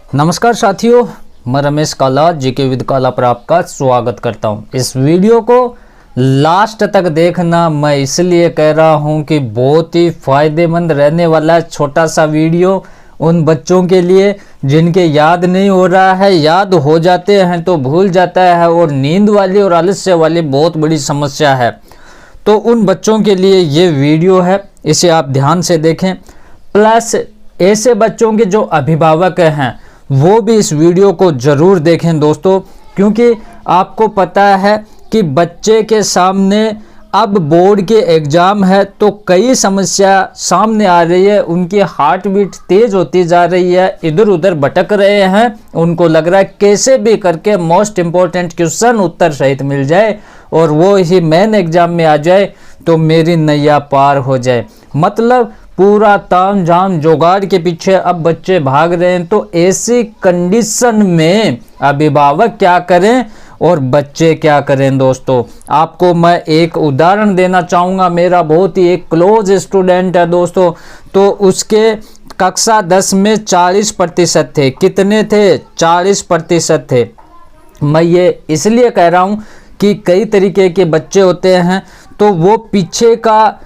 नमस्कार साथियों, मैं रमेश काला जीके विद काला पर आपका स्वागत करता हूं। इस वीडियो को लास्ट तक देखना मैं इसलिए कह रहा हूं कि बहुत ही फायदेमंद रहने वाला है। छोटा सा वीडियो उन बच्चों के लिए जिनके याद नहीं हो रहा है, याद हो जाते हैं तो भूल जाता है और नींद वाली और आलस्य वाली बहुत बड़ी समस्या है। तो उन बच्चों के लिए ये वीडियो है, इसे आप ध्यान से देखें। प्लस ऐसे बच्चों के जो अभिभावक हैं वो भी इस वीडियो को ज़रूर देखें दोस्तों, क्योंकि आपको पता है कि बच्चे के सामने अब बोर्ड के एग्ज़ाम है तो कई समस्या सामने आ रही है। उनकी हार्ट बीट तेज़ होती जा रही है, इधर उधर भटक रहे हैं। उनको लग रहा है कैसे भी करके मोस्ट इम्पोर्टेंट क्वेश्चन उत्तर सहित मिल जाए और वो ही मेन एग्ज़ाम में आ जाए तो मेरी नैया पार हो जाए। मतलब पूरा ताम झाम जुगाड़ के पीछे अब बच्चे भाग रहे हैं। तो ऐसी कंडीशन में अभिभावक क्या करें और बच्चे क्या करें दोस्तों, आपको मैं एक उदाहरण देना चाहूँगा। मेरा बहुत ही एक क्लोज स्टूडेंट है दोस्तों, तो उसके कक्षा 10 में 40% थे। कितने थे? 40% थे। मैं ये इसलिए कह रहा हूँ कि कई तरीके के बच्चे होते हैं, तो वो पीछे का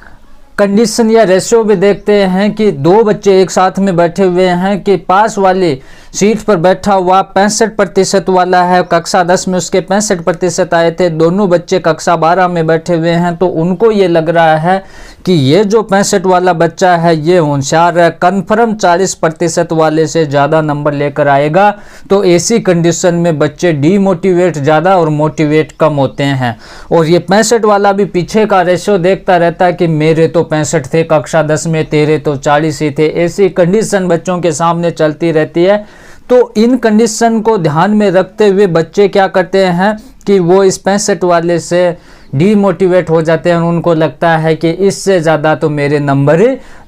कंडीशन या रेशियो भी देखते हैं कि दो बच्चे एक साथ में बैठे हुए हैं कि पास वाली सीट पर बैठा हुआ 65% वाला है, कक्षा 10 में उसके 65% आए थे। दोनों बच्चे कक्षा 12 में बैठे हुए हैं, तो उनको ये लग रहा है कि ये जो 65 वाला बच्चा है ये होशियार है, कन्फर्म 40% वाले से ज़्यादा नंबर लेकर आएगा। तो ऐसी कंडीशन में बच्चे डीमोटिवेट ज़्यादा और मोटिवेट कम होते हैं। और ये 65 वाला भी पीछे का रेशियो देखता रहता है कि मेरे तो 65 थे कक्षा 10 में, तेरे तो 40 ही थे। ऐसी कंडीशन बच्चों के सामने चलती रहती है। तो इन कंडीशन को ध्यान में रखते हुए बच्चे क्या करते हैं कि वो इस 65 वाले से डीमोटिवेट हो जाते हैं। उनको लगता है कि इससे ज़्यादा तो मेरे नंबर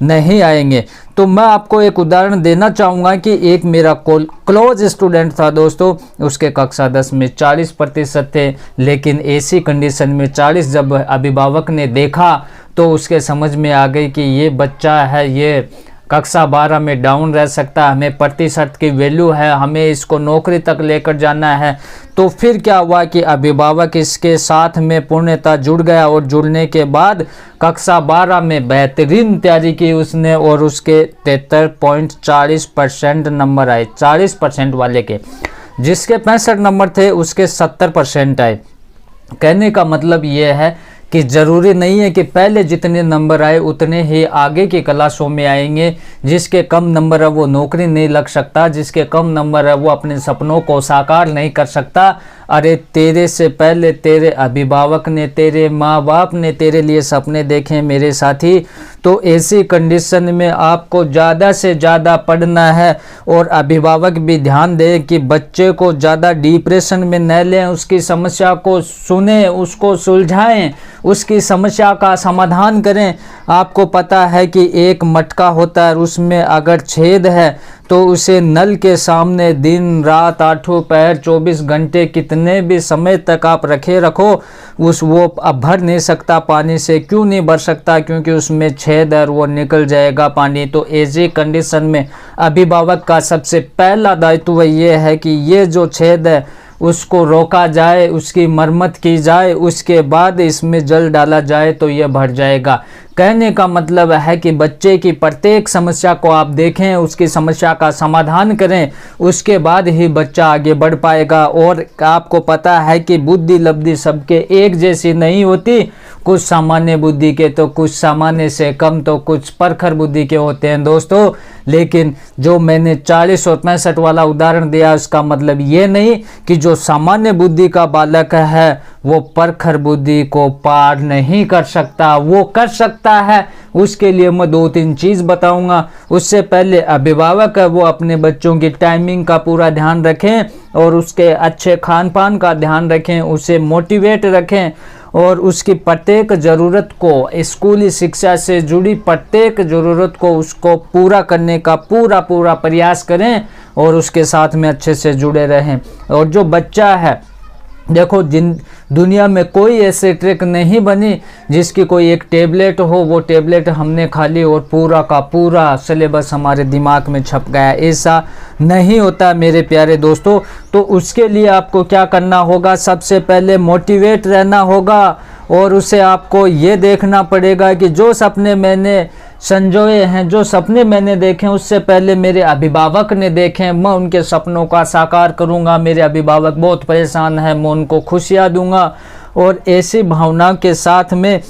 नहीं आएंगे। तो मैं आपको एक उदाहरण देना चाहूँगा कि एक मेरा क्लोज स्टूडेंट था दोस्तों, उसके कक्षा 10 में 40% थे, लेकिन ऐसी कंडीशन में 40 जब अभिभावक ने देखा तो उसके समझ में आ गई कि ये बच्चा है, ये कक्षा 12 में डाउन रह सकता है, हमें प्रतिशत की वैल्यू है, हमें इसको नौकरी तक लेकर जाना है। तो फिर क्या हुआ कि अभिभावक इसके साथ में पूर्णतः जुड़ गया और जुड़ने के बाद कक्षा 12 में बेहतरीन तैयारी की उसने और उसके 73.40% नंबर आए। 40% वाले के, जिसके 65 नंबर थे उसके 70% आए। कहने का मतलब ये है कि ज़रूरी नहीं है कि पहले जितने नंबर आए उतने ही आगे की क्लासों में आएंगे। जिसके कम नंबर है वो नौकरी नहीं लग सकता, जिसके कम नंबर है वो अपने सपनों को साकार नहीं कर सकता। अरे तेरे से पहले तेरे अभिभावक ने, तेरे माँ बाप ने तेरे लिए सपने देखे मेरे साथी। तो ऐसी कंडीशन में आपको ज़्यादा से ज़्यादा पढ़ना है और अभिभावक भी ध्यान दें कि बच्चे को ज़्यादा डिप्रेशन में न लें, उसकी समस्या को सुने, उसको सुलझाएं, उसकी समस्या का समाधान करें। आपको पता है कि एक मटका होता है, उसमें अगर छेद है तो उसे नल के सामने दिन रात 8 पहर 24 घंटे कितने भी समय तक आप रखो वो अब भर नहीं सकता पानी से। क्यों नहीं भर सकता? क्योंकि उसमें छेद है, वो निकल जाएगा पानी। तो ऐसी कंडीशन में अभिभावक का सबसे पहला दायित्व ये है कि ये जो छेद है उसको रोका जाए, उसकी मरम्मत की जाए, उसके बाद इसमें जल डाला जाए तो यह भर जाएगा। कहने का मतलब है कि बच्चे की प्रत्येक समस्या को आप देखें, उसकी समस्या का समाधान करें, उसके बाद ही बच्चा आगे बढ़ पाएगा। और आपको पता है कि बुद्धि लब्धि सबके एक जैसी नहीं होती। कुछ सामान्य बुद्धि के तो कुछ सामान्य से कम तो कुछ प्रखर बुद्धि के होते हैं दोस्तों। लेकिन जो मैंने 40 और 65 वाला उदाहरण दिया उसका मतलब ये नहीं कि जो सामान्य बुद्धि का बालक है वो प्रखर बुद्धि को पार नहीं कर सकता। वो कर सकता है, उसके लिए मैं 2-3 चीज़ बताऊंगा। उससे पहले अभिभावक है वो अपने बच्चों की टाइमिंग का पूरा ध्यान रखें और उसके अच्छे खान पान का ध्यान रखें, उसे मोटिवेट रखें और उसकी प्रत्येक ज़रूरत को, स्कूली शिक्षा से जुड़ी प्रत्येक ज़रूरत को उसको पूरा करने का पूरा प्रयास करें और उसके साथ में अच्छे से जुड़े रहें। और जो बच्चा है देखो, जिन दुनिया में कोई ऐसे ट्रिक नहीं बनी जिसकी कोई एक टेबलेट हो, वो टेबलेट हमने खा ली और पूरा का पूरा सिलेबस हमारे दिमाग में छप गया। ऐसा नहीं होता मेरे प्यारे दोस्तों। तो उसके लिए आपको क्या करना होगा, सबसे पहले मोटिवेट रहना होगा और उसे आपको ये देखना पड़ेगा कि जो सपने मैंने संजोए हैं, जो सपने मैंने देखे हैं, उससे पहले मेरे अभिभावक ने देखे हैं, मैं उनके सपनों का साकार करूंगा। मेरे अभिभावक बहुत परेशान हैं, मैं उनको खुशियाँ दूंगा। और ऐसी भावना के साथ में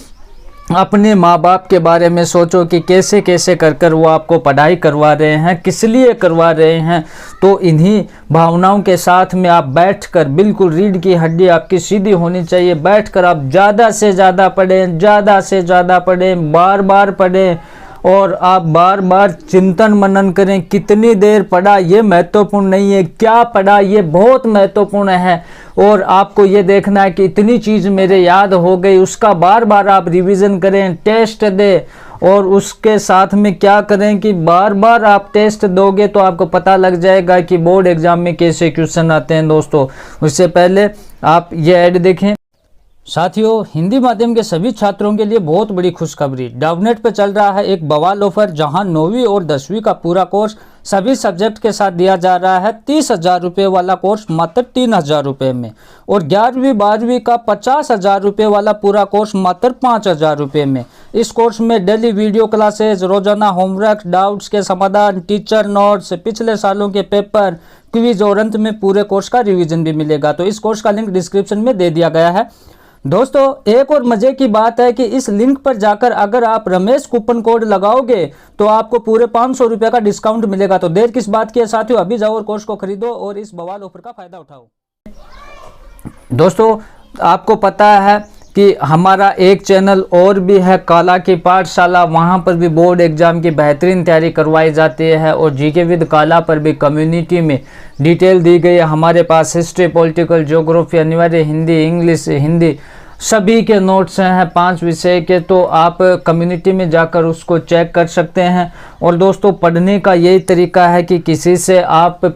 अपने माँ बाप के बारे में सोचो कि कैसे कैसे कर कर वो आपको पढ़ाई करवा रहे हैं, किस लिए करवा रहे हैं। तो इन्हीं भावनाओं के साथ में आप बैठकर, बिल्कुल रीढ़ की हड्डी आपकी सीधी होनी चाहिए, बैठकर आप ज़्यादा से ज़्यादा पढ़ें, ज़्यादा से ज़्यादा पढ़ें, बार बार पढ़ें और आप बार बार चिंतन मनन करें। कितनी देर पढ़ा ये महत्वपूर्ण नहीं है, क्या पढ़ा ये बहुत महत्वपूर्ण है। और आपको ये देखना है कि इतनी चीज़ मेरे याद हो गई, उसका बार बार आप रिवीजन करें, टेस्ट दें। और उसके साथ में क्या करें कि बार बार आप टेस्ट दोगे तो आपको पता लग जाएगा कि बोर्ड एग्जाम में कैसे क्वेश्चन आते हैं। दोस्तों, उससे पहले आप ये ऐड देखें। साथियों, हिंदी माध्यम के सभी छात्रों के लिए बहुत बड़ी खुशखबरी, डाउटनेट पे चल रहा है एक बवाल ऑफर, जहां 9वीं और 10वीं का पूरा कोर्स सभी सब्जेक्ट के साथ दिया जा रहा है। 30,000 रुपये वाला कोर्स मात्र 3,000 रुपये में, और 11वीं 12वीं का 50,000 रुपये वाला पूरा कोर्स मात्र 5,000 रुपये में। इस कोर्स में डेली वीडियो क्लासेज, रोजाना होमवर्क, डाउट्स के समाधान, टीचर नोट्स, पिछले सालों के पेपर, क्विज और अंत में पूरे कोर्स का रिविजन भी मिलेगा। तो इस कोर्स का लिंक डिस्क्रिप्शन में दे दिया गया है। दोस्तों, एक और मजे की बात है कि इस लिंक पर जाकर अगर आप रमेश कूपन कोड लगाओगे तो आपको पूरे 500 रुपये का डिस्काउंट मिलेगा। तो देर किस बात की है साथियों, अभी जाओ और कोर्स को खरीदो और इस बवाल ऑफर का फायदा उठाओ। दोस्तों, आपको पता है कि हमारा एक चैनल और भी है, काला की पाठशाला, वहाँ पर भी बोर्ड एग्जाम की बेहतरीन तैयारी करवाई जाती है। और जीके विद काला पर भी कम्युनिटी में डिटेल दी गई है। हमारे पास हिस्ट्री, पॉलिटिकल, ज्योग्राफी, अनिवार्य हिंदी, इंग्लिश, हिंदी सभी के नोट्स हैं 5 विषय के। तो आप कम्युनिटी में जाकर उसको चेक कर सकते हैं। और दोस्तों, पढ़ने का यही तरीका है कि किसी से आप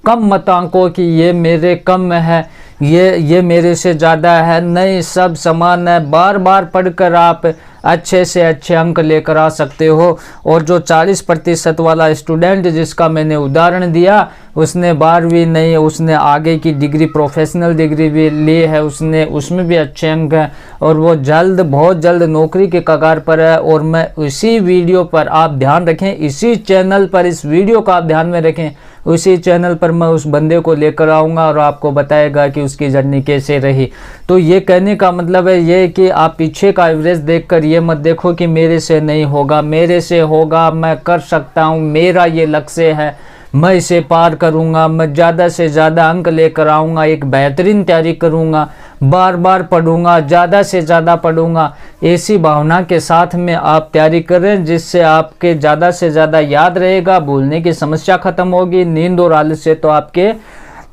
कम मत आंको कि ये मेरे कम है, ये मेरे से ज़्यादा है, नहीं, सब समान है। बार बार पढ़कर आप अच्छे से अच्छे अंक लेकर आ सकते हो। और जो 40% वाला स्टूडेंट जिसका मैंने उदाहरण दिया, उसने 12वीं नहीं, उसने आगे की डिग्री, प्रोफेशनल डिग्री भी ली है, उसने उसमें भी अच्छे अंक हैं और वो बहुत जल्द नौकरी के कगार पर है। और मैं इसी वीडियो पर, आप ध्यान रखें, इसी चैनल पर, इस वीडियो का आप ध्यान में रखें, उसी चैनल पर मैं उस बंदे को लेकर आऊँगा और आपको बताएगा कि उसकी जर्नी कैसे रही। तो ये कहने का मतलब है ये कि आप पीछे का एवरेज देखकर ये मत देखो कि मेरे से नहीं होगा, मेरे से होगा, मैं कर सकता हूँ, मेरा ये लक्ष्य है, मैं इसे पार करूँगा, मैं ज़्यादा से ज़्यादा अंक लेकर आऊँगा, एक बेहतरीन तैयारी करूँगा, बार बार पढ़ूँगा, ज़्यादा से ज़्यादा पढ़ूँगा। ऐसी भावना के साथ में आप तैयारी करें जिससे आपके ज़्यादा से ज़्यादा याद रहेगा, भूलने की समस्या खत्म होगी, नींद और आलस्य तो आपके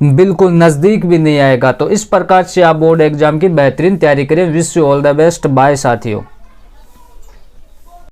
बिल्कुल नज़दीक भी नहीं आएगा। तो इस प्रकार से आप बोर्ड एग्जाम की बेहतरीन तैयारी करें। Wish you all the best. Bye साथियों।